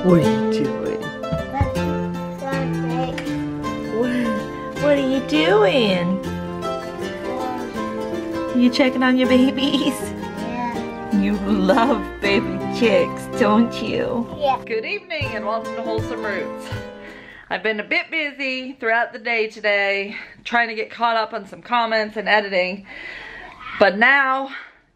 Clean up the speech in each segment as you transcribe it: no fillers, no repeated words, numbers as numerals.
What are you doing? What are you doing? You checking on your babies? Yeah. You love baby chicks, don't you? Yeah. Good evening and welcome to Wholesome Roots. I've been a bit busy throughout the day today, trying to get caught up on some comments and editing. But now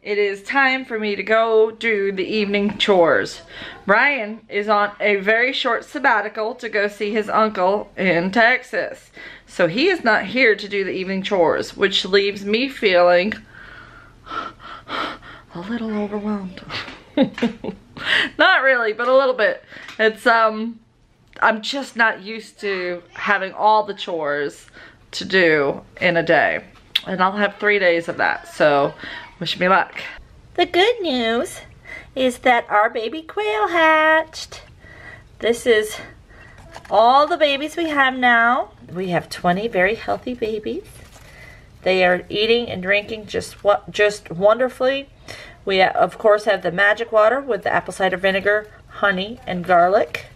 it is time for me to go do the evening chores. Brian is on a very short sabbatical to go see his uncle in Texas. So he is not here to do the evening chores, which leaves me feeling a little overwhelmed. Not really, but a little bit. It's I'm just not used to having all the chores to do in a day. And I'll have 3 days of that, so wish me luck. The good news is that our baby quail hatched. This is all the babies we have now. We have 20 very healthy babies. They are eating and drinking just wonderfully. We of course have the magic water with the apple cider vinegar, honey, and garlic.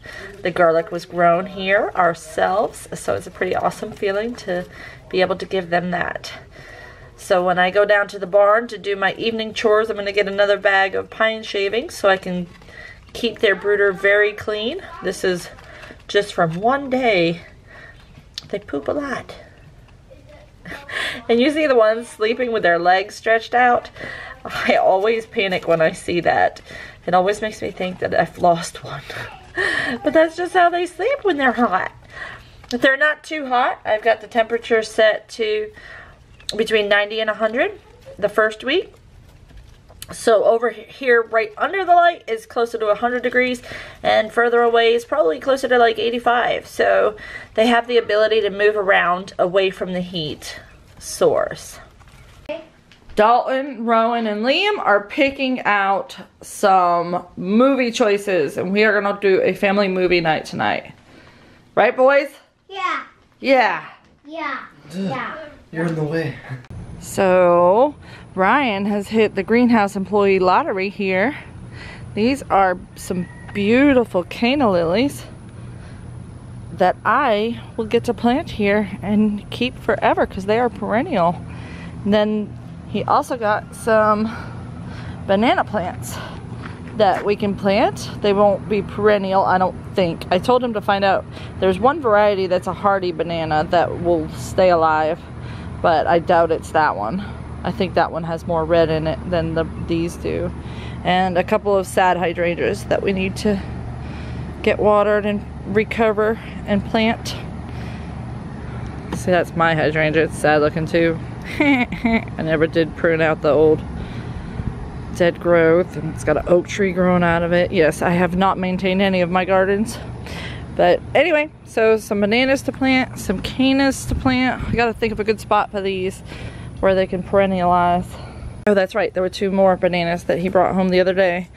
The garlic was grown here ourselves, so it's a pretty awesome feeling to be able to give them that. So when I go down to the barn to do my evening chores, I'm going to get another bag of pine shavings so I can keep their brooder very clean. This is just from one day. They poop a lot. And you see the ones sleeping with their legs stretched out? I always panic when I see that. It always makes me think that I've lost one. But that's just how they sleep when they're hot. If they're not too hot, I've got the temperature set to between 90 and 100 the first week. So over here right under the light is closer to 100 degrees, and further away is probably closer to like 85. So they have the ability to move around away from the heat source. Dalton, Rowan, and Liam are picking out some movie choices, and we are going to do a family movie night tonight. Right, boys? Yeah. Yeah. Yeah. Yeah. You're in the way. So, Ryan has hit the greenhouse employee lottery here. These are some beautiful canna lilies that I will get to plant here and keep forever because they are perennial. And then he also got some banana plants that we can plant. They won't be perennial, I don't think. I told him to find out. There's one variety that's a hardy banana that will stay alive, but I doubt it's that one. I think that one has more red in it than these do. And a couple of sad hydrangeas that we need to get watered and recover and plant. See, that's my hydrangea. It's sad looking too. I never did prune out the old dead growth, and it's got an oak tree growing out of it. Yes, I have not maintained any of my gardens. But anyway, so some bananas to plant, some cannas to plant. I gotta think of a good spot for these where they can perennialize. Oh, that's right, there were 2 more bananas that he brought home the other day.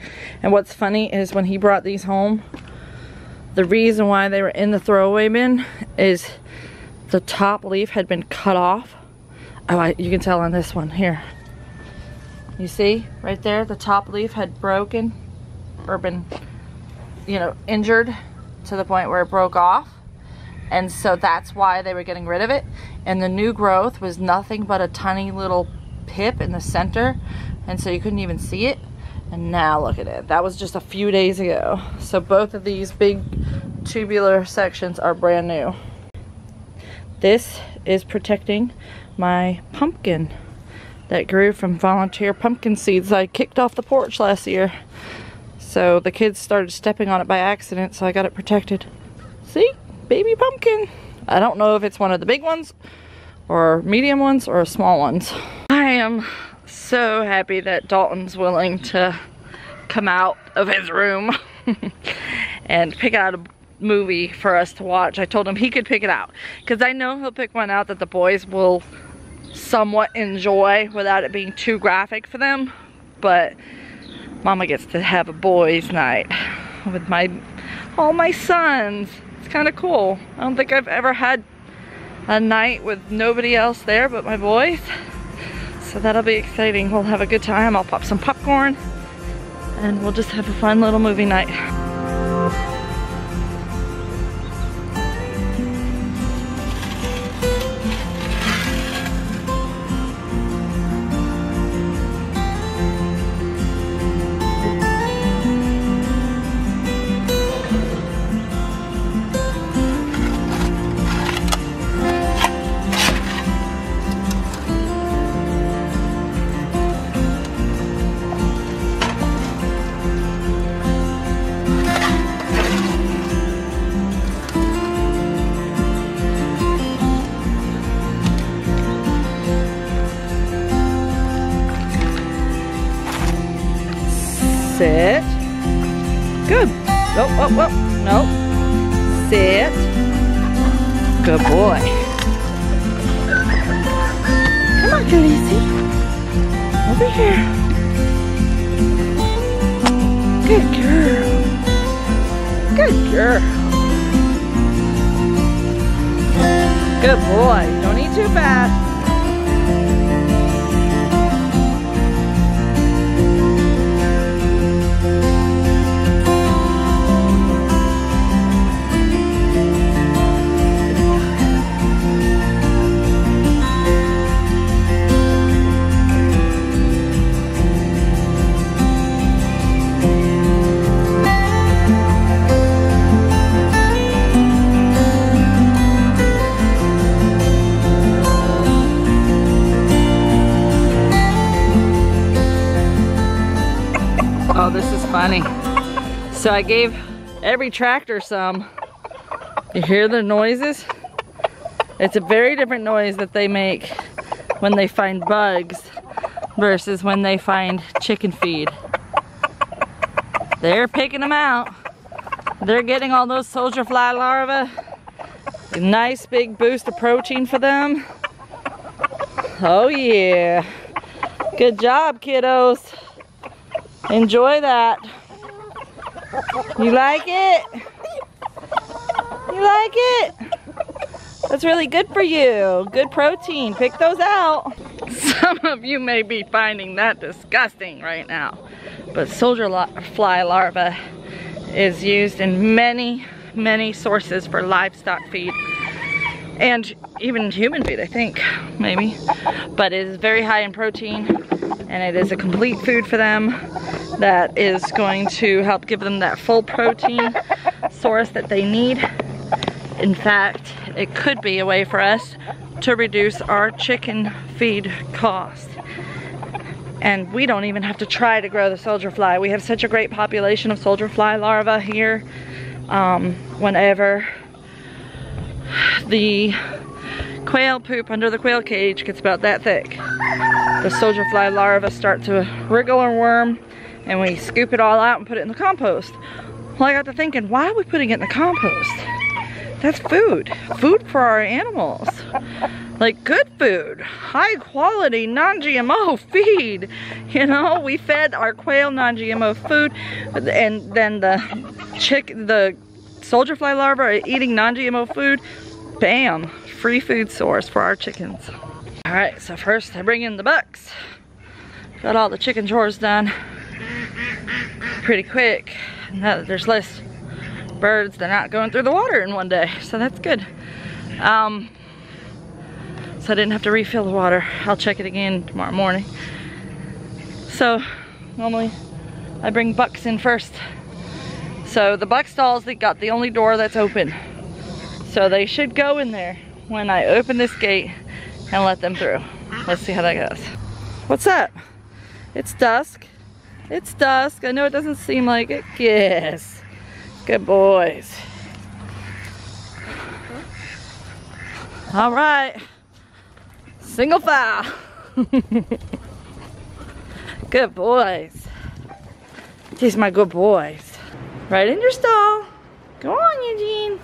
And what's funny is when he brought these home, the reason why they were in the throwaway bin is the top leaf had been cut off. Oh, you can tell on this one here. You see right there, the top leaf had broken or been, you know, injured to the point where it broke off. And so that's why they were getting rid of it. And the new growth was nothing but a tiny little pip in the center. And so you couldn't even see it. And now look at it. That was just a few days ago. So both of these big tubular sections are brand new. This is protecting my pumpkin that grew from volunteer pumpkin seeds I kicked off the porch last year. So the kids started stepping on it by accident, so I got it protected. See? Baby pumpkin. I don't know if it's one of the big ones or medium ones or small ones. I am so happy that Dalton's willing to come out of his room and pick out a movie for us to watch. I told him he could pick it out because I know he'll pick one out that the boys will somewhat enjoy without it being too graphic for them. But Mama gets to have a boys' night with all my sons. It's kind of cool. I don't think I've ever had a night with nobody else there but my boys. So that'll be exciting. We'll have a good time. I'll pop some popcorn and we'll just have a fun little movie night. Sit. Good. Oh, oh, oh. Nope. Sit. Good boy. Come on, Khaleesi. Over here. Good girl. Good girl. Good boy. Don't eat too fast. Oh, this is funny. So I gave every tractor some. You hear the noises? It's a very different noise that they make when they find bugs versus when they find chicken feed. They're picking them out. They're getting all those soldier fly larvae. A nice big boost of protein for them. Oh yeah. Good job, kiddos. Enjoy that. You like it? You like it? That's really good for you. Good protein. Pick those out. Some of you may be finding that disgusting right now, but soldier fly larva is used in many, many sources for livestock feed and even human feed, I think, maybe. But it is very high in protein, and it is a complete food for them that is going to help give them that full protein source that they need. In fact, it could be a way for us to reduce our chicken feed cost. And we don't even have to try to grow the soldier fly. We have such a great population of soldier fly larvae here. Whenever the quail poop under the quail cage gets about that thick, the soldier fly larvae start to wriggle and worm, and we scoop it all out and put it in the compost. Well, I got to thinking, why are we putting it in the compost? That's food. Food for our animals. Like good food. High quality, non-GMO feed. You know, we fed our quail non-GMO food, and then the soldier fly larvae are eating non-GMO food. Bam, free food source for our chickens. All right, so first I bring in the bucks. Got all the chicken chores done pretty quick. Now that there's less birds, they're not going through the water in one day, so that's good. So I didn't have to refill the water. I'll check it again tomorrow morning. So normally I bring bucks in first. So the buck stalls, they got the only door that's open. So they should go in there when I open this gate and let them through. Let's see how that goes. What's up? It's dusk. It's dusk. I know it doesn't seem like it. Yes. Good boys. All right. Single file. Good boys. These are my good boys. Right in your stall. Go on, Eugene.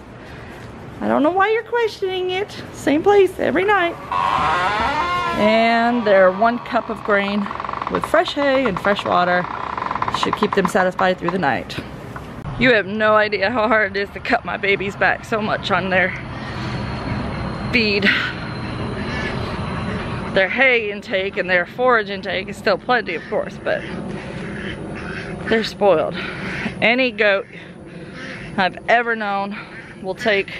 I don't know why you're questioning it. Same place every night. And they're 1 cup of grain with fresh hay and fresh water. Should keep them satisfied through the night. You have no idea how hard it is to cut my babies back so much on their feed. Their hay intake and their forage intake is still plenty, of course, but they're spoiled. Any goat I've ever known will take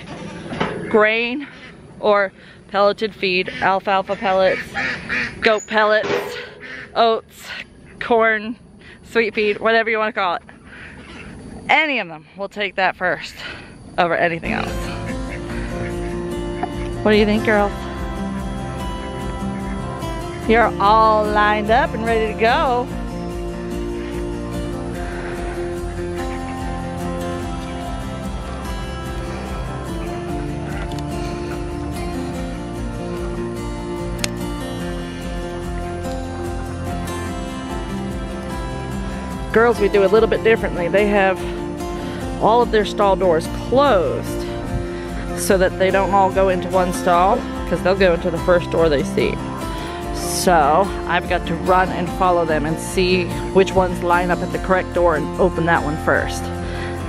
grain or pelleted feed, alfalfa pellets, goat pellets, oats, corn, sweet feed, whatever you want to call it. Any of them will take that first over anything else. What do you think, girls? You're all lined up and ready to go. girls, we do a little bit differently. They have all of their stall doors closed so that they don't all go into one stall, because they'll go into the first door they see. So I've got to run and follow them and see which ones line up at the correct door and open that one first.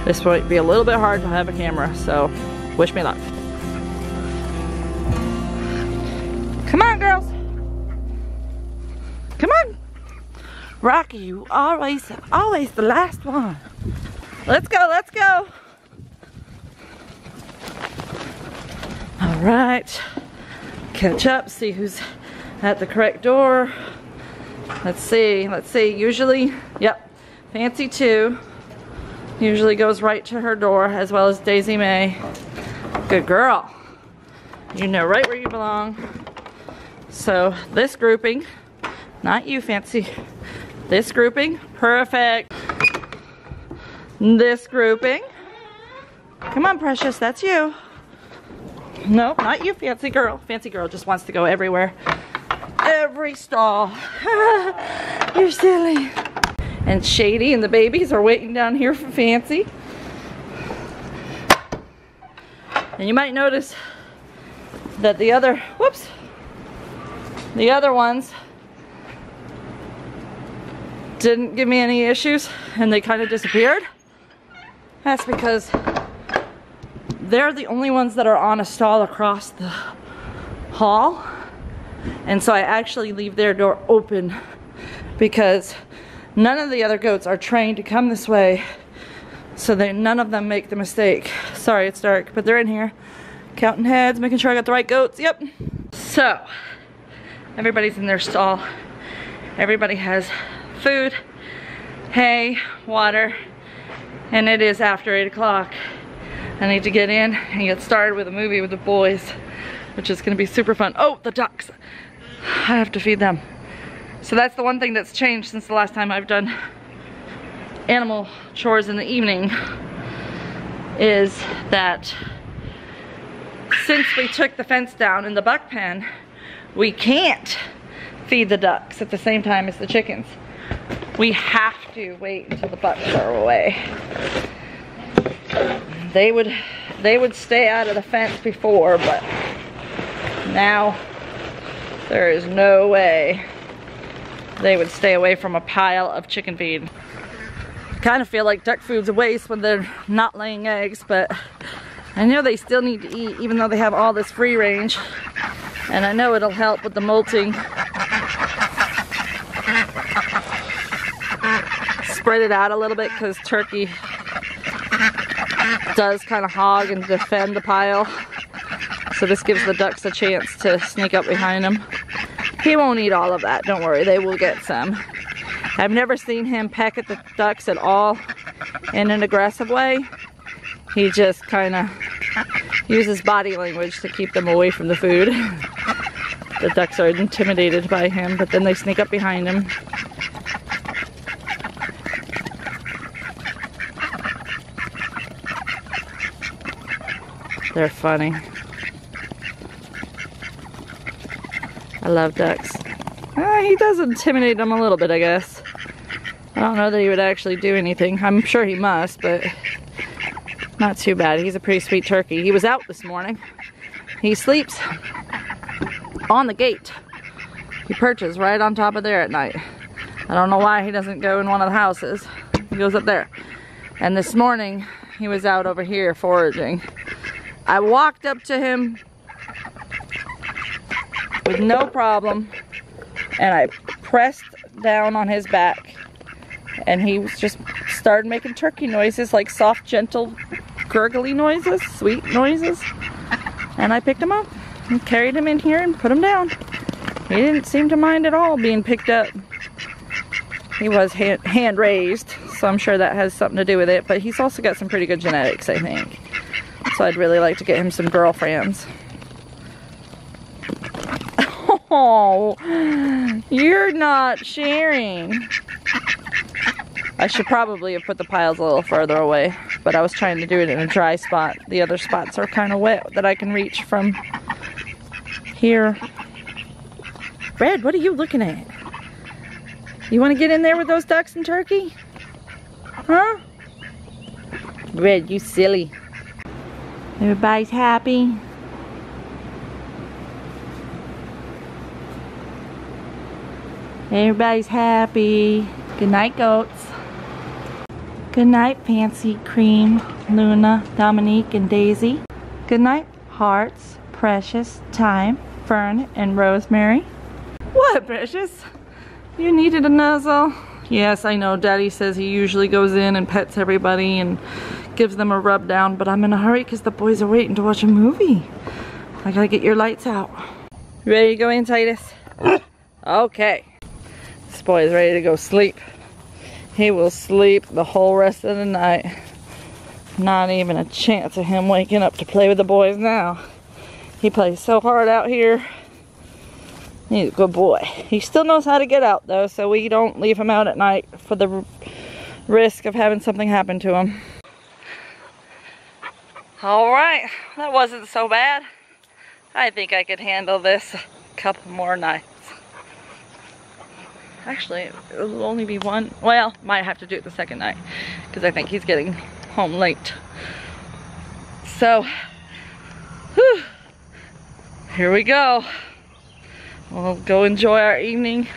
This might be a little bit hard to have a camera, so wish me luck. Come on, girls. Come on. Rocky, you always the last one. Let's go, let's go. All right. Catch up, see who's at the correct door. Let's see. Usually, yep, Fancy 2 usually goes right to her door, as well as Daisy May. Good girl. You know right where you belong. So this grouping, not you, Fancy. This grouping, perfect. This grouping. Come on, Precious, that's you. Nope, not you, Fancy Girl. Fancy Girl just wants to go everywhere. Every stall. You're silly. And Shady and the babies are waiting down here for Fancy. And you might notice that the other ones didn't give me any issues and they kind of disappeared. That's because they're the only ones that are on a stall across the hall. And so I actually leave their door open because none of the other goats are trained to come this way, so none of them make the mistake. Sorry, it's dark, but they're in here counting heads, making sure I got the right goats. Yep. So everybody's in their stall. Everybody has food, hay, water, and it is after 8 o'clock. I need to get in and get started with a movie with the boys, which is gonna be super fun. Oh, the ducks. I have to feed them. So that's the one thing that's changed since the last time I've done animal chores in the evening, is that since we took the fence down in the buck pen, we can't feed the ducks at the same time as the chickens. We have to wait until the bucks are away. They would stay out of the fence before, but now there is no way they would stay away from a pile of chicken feed. I kind of feel like duck food's a waste when they're not laying eggs, but I know they still need to eat even though they have all this free range. And I know it'll help with the molting. Spread it out a little bit because turkey does kind of hog and defend the pile. So this gives the ducks a chance to sneak up behind them. He won't eat all of that, don't worry, they will get some. I've never seen him peck at the ducks at all in an aggressive way. He just kind of uses body language to keep them away from the food. The ducks are intimidated by him, but then they sneak up behind him. They're funny. I love ducks. He does intimidate them a little bit, I guess. I don't know that he would actually do anything. I'm sure he must, but not too bad. He's a pretty sweet turkey. He was out this morning. He sleeps on the gate. He perches right on top of there at night. I don't know why he doesn't go in one of the houses. He goes up there. And this morning, he was out over here foraging. I walked up to him with no problem, and I pressed down on his back, and he was just started making turkey noises, like soft, gentle, gurgly noises, sweet noises. And I picked him up and carried him in here and put him down. He didn't seem to mind at all being picked up. He was hand raised, so I'm sure that has something to do with it, but he's also got some pretty good genetics, I think. So I'd really like to get him some girlfriends. Oh, you're not sharing. I should probably have put the piles a little further away, but I was trying to do it in a dry spot. The other spots are kind of wet that I can reach from here. Red, what are you looking at? You want to get in there with those ducks and turkey? Huh? Red, you silly. Everybody's happy. Everybody's happy. Good night, goats. Good night, Fancy, Cream, Luna, Dominique, and Daisy. Good night, Hearts, Precious, Time, Fern, and Rosemary. What, Precious? You needed a nuzzle? Yes, I know. Daddy says he usually goes in and pets everybody and gives them a rub down, but I'm in a hurry because the boys are waiting to watch a movie. I gotta get your lights out. You ready to go in, Titus? Okay. This boy is ready to go sleep. He will sleep the whole rest of the night. Not even a chance of him waking up to play with the boys now. He plays so hard out here. He's a good boy. He still knows how to get out though, so we don't leave him out at night for the risk of having something happen to him. Alright, that wasn't so bad. I think I could handle this a couple more nights. Actually, it will only be one. Well, might have to do it the second night because I think he's getting home late. So, whew, here we go. We'll go enjoy our evening.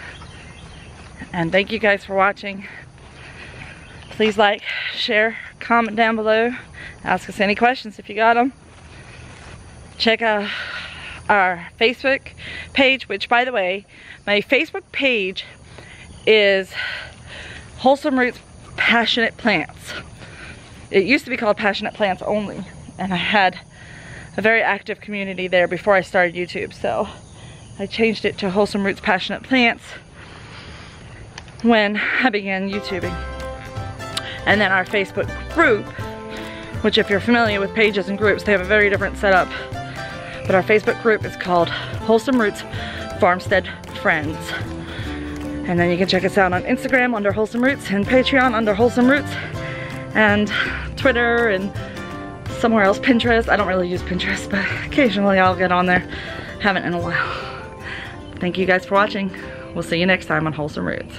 And thank you guys for watching. Please like, share, comment down below. Ask us any questions if you got them. Check out our Facebook page, which by the way, my Facebook page is Wholesome Roots Passionate Plants. It used to be called Passionate Plants Only, and I had a very active community there before I started YouTube, so I changed it to Wholesome Roots Passionate Plants when I began YouTubing. And then our Facebook group, which if you're familiar with pages and groups, they have a very different setup, but our Facebook group is called Wholesome Roots Farmstead Friends. And then you can check us out on Instagram under Wholesome Roots and Patreon under Wholesome Roots and Twitter and somewhere else, Pinterest. I don't really use Pinterest, but occasionally I'll get on there. Haven't in a while. Thank you guys for watching. We'll see you next time on Wholesome Roots.